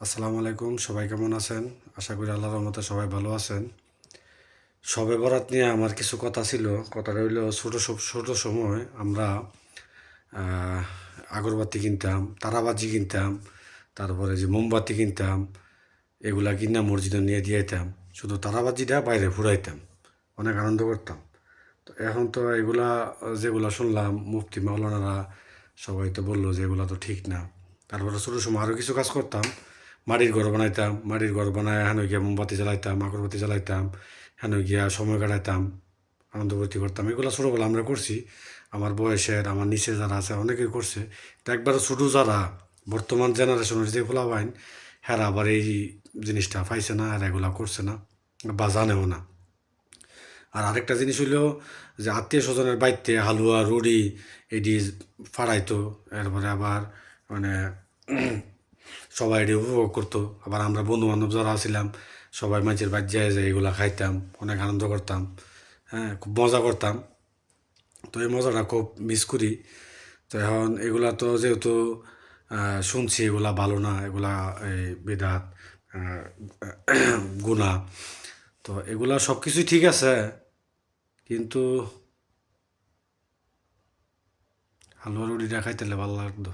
আসসালামু আলাইকুম, সবাই কেমন আছেন? আশা করি আল্লাহর রহমতে সবাই ভালো আছেন। শবে বরাত নিয়ে আমার কিছু কথা ছিল। কথাটা হইলো ছোট সময় আমরা আহ, আগরবাতি কিনতাম, তারাবাজি কিনতাম, তারপরে যে মোমবাতি কিনতাম, এগুলা কিনা মসজিদে নিয়ে দিয়ে যেতাম। শুধু তারাবাজিটা বাইরে ফুরাইতাম, অনেক আনন্দ করতাম। তো এখন তো এগুলা যেগুলা শুনলাম মুফতি মাওলানারা সবাই তো বললো যে এগুলা তো ঠিক না। তারপরে ছোটো সময় আরও কিছু কাজ করতাম। মাটির ঘর বানাইতাম, মাটির ঘর বানায় হেন গিয়া মোমবাতি জ্বালাইতাম, আগরবাতি জ্বালাইতাম, হেন গিয়া সময় কাটাইতাম, আনন্দ ফুর্তি করতাম। এগুলো ছোটোবেলা আমরা করছি। আমার বয়সের, আমার নিচে যারা আছে অনেকেই করছে। তো একবার ছোটো যারা বর্তমান জেনারেশনের যে পোলাপাইন, হেরা আবার এই জিনিসটা পাইছে না, আর এগুলা করছে না বা জানেও না। আর আরেকটা জিনিস হইল যে আত্মীয় স্বজনের বাড়িতে হালুয়া রুড়ি এটি ফাড়াইতো, এরপরে আবার মানে সবাই এটি উপভোগ করতো। আবার আমরা বন্ধু বান্ধব যারা আছিলাম সবাই মাঝের বাড়ি যায় এগুলা খাইতাম, অনেক আনন্দ করতাম। হ্যাঁ, খুব মজা করতাম। তো এই মজাটা খুব মিস করি। তো এখন এগুলা তো যেহেতু শুনছি এগুলা ভালো না, এগুলা এই বেদাত গুনাহ। তো এগুলা সব কিছুই ঠিক আছে, কিন্তু হালুয়া রুটিটা খাইতে ভালো লাগতো।